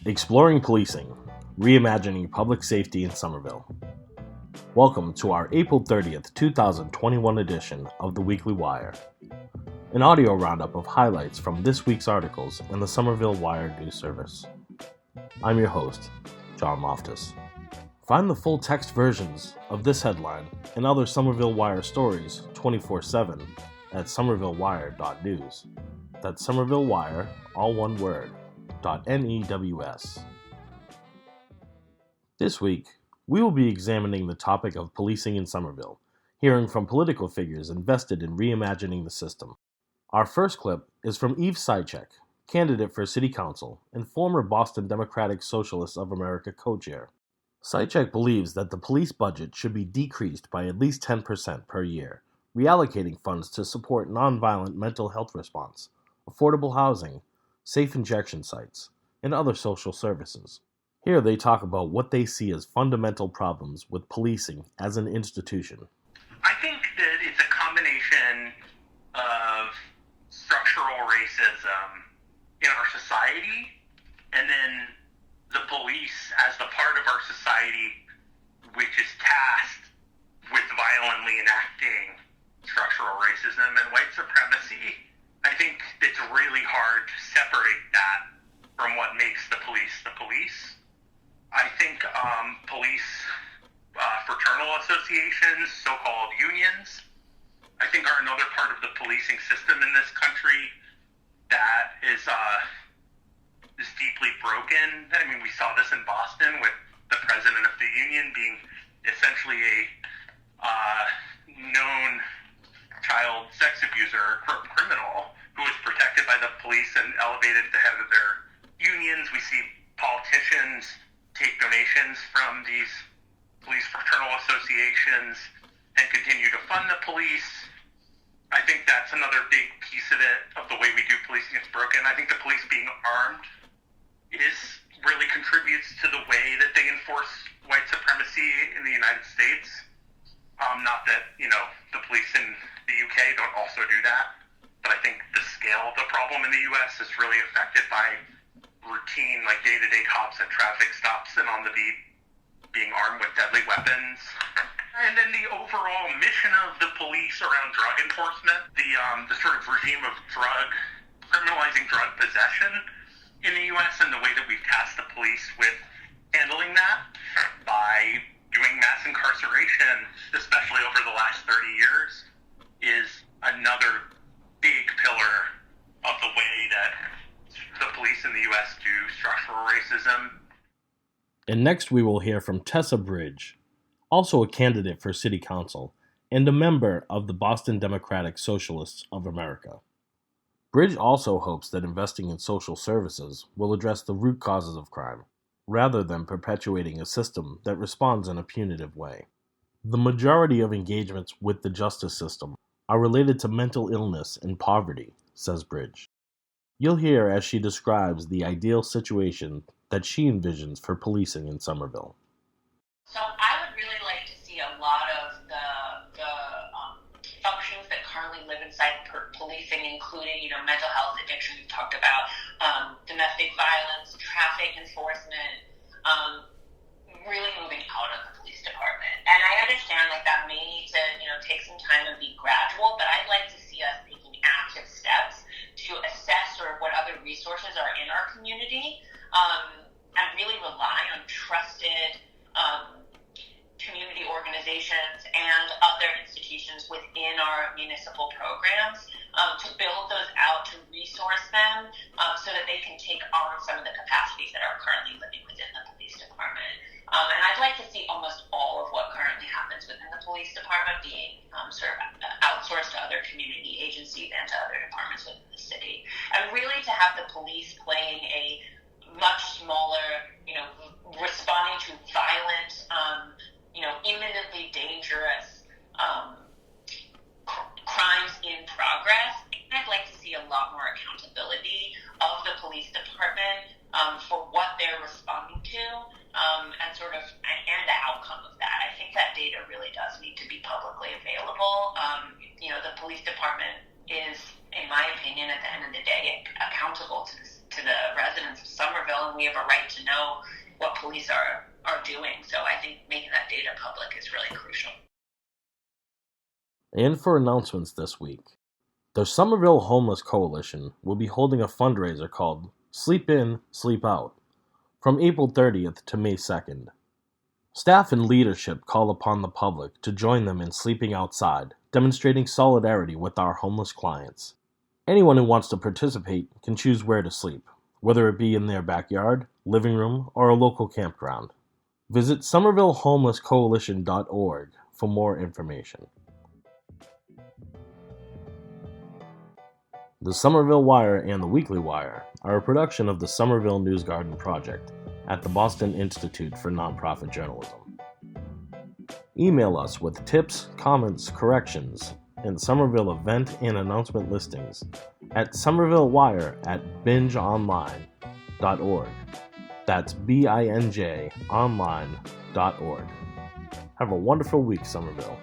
Exploring Policing, Reimagining Public Safety in Somerville. Welcome to our April 30th, 2021 edition of the Weekly Wire, an audio roundup of highlights from this week's articles in the Somerville Wire news service. I'm your host, John Loftus. Find the full text versions of this headline and other Somerville Wire stories 24/7 at somervillewire.news. That's Somerville Wire, all one word, .news. This week, we will be examining the topic of policing in Somerville, hearing from political figures invested in reimagining the system. Our first clip is from Eve Sychek, candidate for City Council and former Boston Democratic Socialists of America co-chair. Sychek believes that the police budget should be decreased by at least 10% per year, reallocating funds to support nonviolent mental health response, affordable housing, safe injection sites, and other social services. Here they talk about what they see as fundamental problems with policing as an institution. I think that it's a combination of structural racism in our society, and then the police as the part of our society which is tasked with violently enacting structural racism and white supremacy. I think it's really hard to separate that from what makes the police the police. I think police fraternal associations, so-called unions, I think are another part of the policing system in this country that is deeply broken. I mean, we saw this in Boston with the president of the union being essentially a known child sex abuser, criminal, who was protected by the police and elevated to the head of their unions. We see politicians take donations from these police fraternal associations and continue to fund the police. I think that's another big piece of it, of the way we do policing. It's broken. I think the police being armed really contributes to the way that they enforce white supremacy in the United States. Not that, the police in the UK don't also do that, but I think the scale of the problem in the US is really affected by routine, day-to-day cops at traffic stops and on the beat being armed with deadly weapons. And then the overall mission of the police around drug enforcement, the sort of regime of criminalizing drug possession in the US, and the way that we've tasked the police with handling that by doing mass incarceration, especially over the last 30 years, is another big pillar of the way that the police in the U.S. do structural racism. And next we will hear from Tessa Bridge, also a candidate for City Council and a member of the Boston Democratic Socialists of America. Bridge also hopes that investing in social services will address the root causes of crime, rather than perpetuating a system that responds in a punitive way. The majority of engagements with the justice system are related to mental illness and poverty, says Bridge. You'll hear as she describes the ideal situation that she envisions for policing in Somerville. So I would really like to see a lot of the functions that currently live inside policing, including, mental health, addiction, we've talked about, domestic violence, traffic enforcement, really moving out of the police department. And I understand that may need to, take some time and be gradual, but I'd like to see us taking active steps to assess sort of what other resources are in our community, and really rely on trusted community organizations and other institutions within our municipal programs to build those out, to resource them so that they can take on some of the capacities that are currently living within the police department. And I'd like to see almost all of what currently happens within the police department being sort of outsourced to other community agencies and to other departments within the city. And really to have the police playing a much smaller, responding to violent, imminently dangerous crimes in progress. I'd like to see a lot more accountability of the police department for what they're responding to, and the outcome of that. I think that data really does need to be publicly available. The police department is, in my opinion, at the end of the day, accountable to to the residents of Somerville, and we have a right to know what police are doing. So I think making that data public is really crucial. And for announcements this week, the Somerville Homeless Coalition will be holding a fundraiser called Sleep In, Sleep Out from April 30th to May 2nd. Staff and leadership call upon the public to join them in sleeping outside, demonstrating solidarity with our homeless clients. Anyone who wants to participate can choose where to sleep, whether it be in their backyard, living room, or a local campground. Visit somervillehomelesscoalition.org for more information. The Somerville Wire and the Weekly Wire are a production of the Somerville News Garden Project at the Boston Institute for Nonprofit Journalism. Email us with tips, comments, corrections, and Somerville event and announcement listings at somervillewire@bingeonline.org. That's BINJ online.org. Have a wonderful week, Somerville.